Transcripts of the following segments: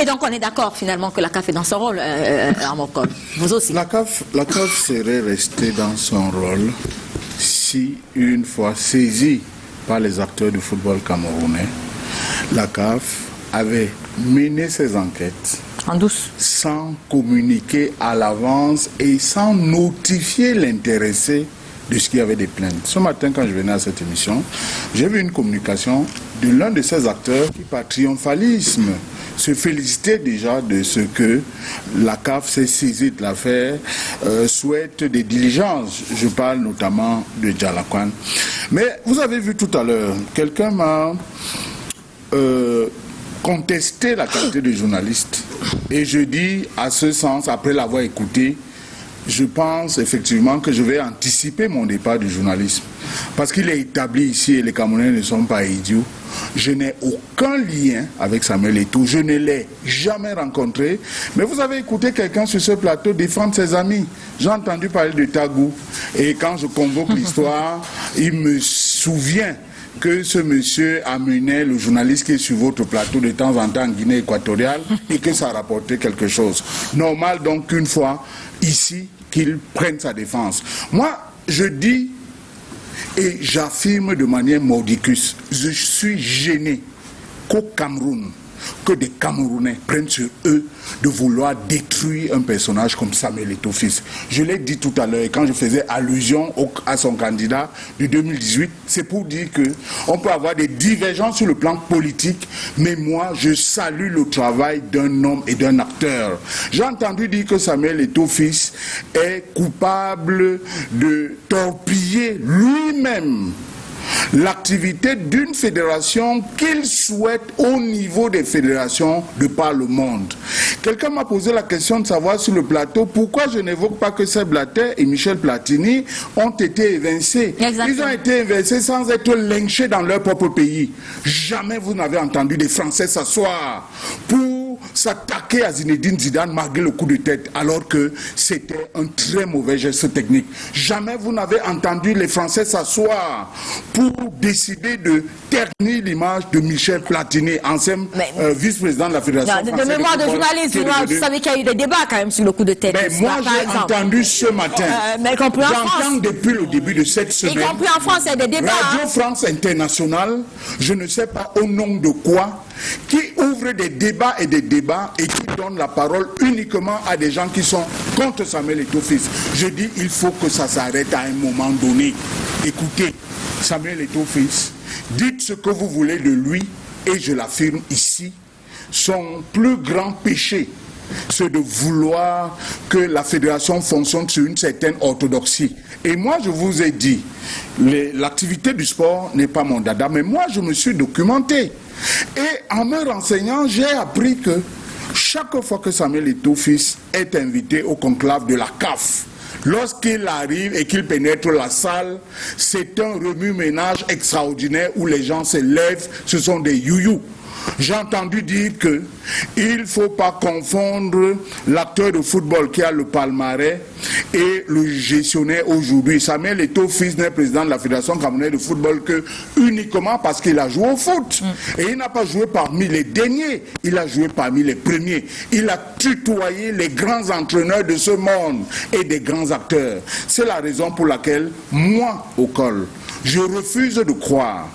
Et donc on est d'accord finalement que la CAF est dans son rôle, Armokol. Vous aussi. La CAF serait restée dans son rôle si, une fois saisie par les acteurs du football camerounais, la CAF avait mené ses enquêtes en douce, sans communiquer à l'avance et sans notifier l'intéressé de ce qu'il y avait des plaintes. Ce matin, quand je venais à cette émission, j'ai vu une communication de l'un de ces acteurs qui, par triomphalisme, se félicitait déjà de ce que la CAF s'est saisie de l'affaire, souhaite des diligences. Je parle notamment de Djalakwan. Mais vous avez vu tout à l'heure, quelqu'un m'a contesté la qualité de journaliste. Et je dis, à ce sens, après l'avoir écouté, je pense effectivement que je vais anticiper mon départ du journalisme. Parce qu'il est établi ici, et les Camerounais ne sont pas idiots, je n'ai aucun lien avec Samuel Eto'o, je ne l'ai jamais rencontré. Mais vous avez écouté quelqu'un sur ce plateau défendre ses amis. J'ai entendu parler de Tagou. Et quand je convoque l'histoire, il me souvient que ce monsieur amenait le journaliste qui est sur votre plateau de temps en temps en Guinée équatoriale et que ça rapportait quelque chose. Normal donc qu'une fois ici, qu'il prenne sa défense. Moi, je dis et j'affirme de manière mordicus, je suis gêné qu'au Cameroun, que des Camerounais prennent sur eux de vouloir détruire un personnage comme Samuel Eto'o fils. Je l'ai dit tout à l'heure, quand je faisais allusion à son candidat de 2018, c'est pour dire qu'on peut avoir des divergences sur le plan politique, mais moi, je salue le travail d'un homme et d'un acteur. J'ai entendu dire que Samuel Eto'o fils est coupable de torpiller lui-même l'activité d'une fédération qu'il souhaite au niveau des fédérations de par le monde. Quelqu'un m'a posé la question de savoir sur le plateau pourquoi je n'évoque pas que Seb Blatter et Michel Platini ont été évincés. Exactement. Ils ont été évincés sans être lynchés dans leur propre pays. Jamais vous n'avez entendu des Français s'asseoir pour s'attaquer à Zinedine Zidane malgré le coup de tête, alors que c'était un très mauvais geste technique. Jamais vous n'avez entendu les Français s'asseoir pour décider de ternir l'image de Michel Platini, ancien vice-président de la Fédération française de mémoire de journaliste, vous savez qu'il y a eu des débats quand même sur le coup de tête. Mais moi, j'ai entendu ce matin, j'entends depuis le début de cette semaine, y compris en France, il y a des débats. Radio France Internationale, je ne sais pas au nom de quoi, qui ouvre des débats et qui donne la parole uniquement à des gens qui sont contre Samuel Eto'o fils. Je dis, il faut que ça s'arrête à un moment donné. Écoutez, Samuel Eto'o fils, dites ce que vous voulez de lui, et je l'affirme ici, son plus grand péché, c'est de vouloir que la fédération fonctionne sur une certaine orthodoxie. Et moi, je vous ai dit, l'activité du sport n'est pas mon dada, mais moi, je me suis documenté. Et en me renseignant, j'ai appris que chaque fois que Samuel Eto'o fils est invité au conclave de la CAF, lorsqu'il arrive et qu'il pénètre la salle, c'est un remue-ménage extraordinaire où les gens se lèvent, ce sont des youyous. J'ai entendu dire qu'il ne faut pas confondre l'acteur de football qui a le palmarès et le gestionnaire aujourd'hui. Samuel Eto'o fils n'est président de la Fédération camerounaise de football que uniquement parce qu'il a joué au foot. Et il n'a pas joué parmi les derniers, il a joué parmi les premiers. Il a tutoyé les grands entraîneurs de ce monde et des grands acteurs. C'est la raison pour laquelle, moi, au col, je refuse de croire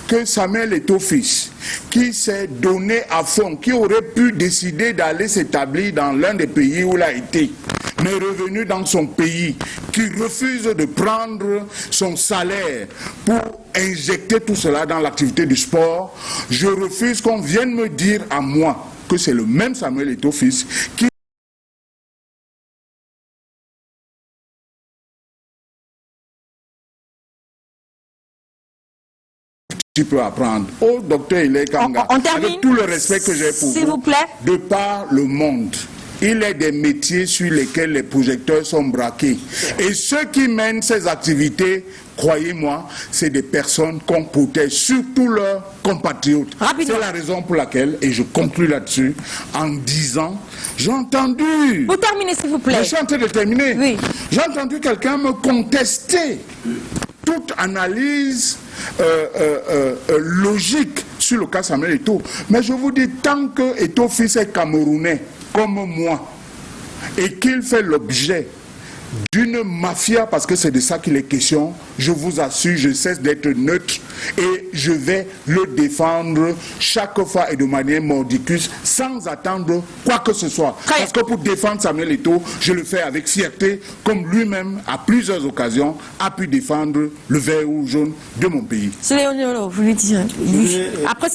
que Samuel Eto'o fils, qui s'est donné à fond, qui aurait pu décider d'aller s'établir dans l'un des pays où il a été, mais revenu dans son pays, qui refuse de prendre son salaire pour injecter tout cela dans l'activité du sport, je refuse qu'on vienne me dire à moi que c'est le même Samuel Eto'o fils qui peut apprendre au docteur Ile Kanga, avec tout le respect que j'ai pour vous, de par le monde. Il est des métiers sur lesquels les projecteurs sont braqués. Et ceux qui mènent ces activités, croyez-moi, c'est des personnes qu'on protège, surtout leurs compatriotes. C'est la raison pour laquelle, et je conclus là-dessus, en disant, j'ai entendu... Vous terminez s'il vous plaît. Je suis en train de terminer. Oui. J'ai entendu quelqu'un me contester toute analyse logique sur le cas Samuel Eto'o. Mais je vous dis, tant que Eto'o fils est camerounais, comme moi, et qu'il fait l'objet d'une mafia, parce que c'est de ça qu'il est question, je vous assure, je cesse d'être neutre et je vais le défendre chaque fois et de manière mordicus, sans attendre quoi que ce soit. Parce que pour défendre Samuel Eto'o, je le fais avec fierté, comme lui-même, à plusieurs occasions, a pu défendre le vert ou jaune de mon pays. Vous lui dire. Après,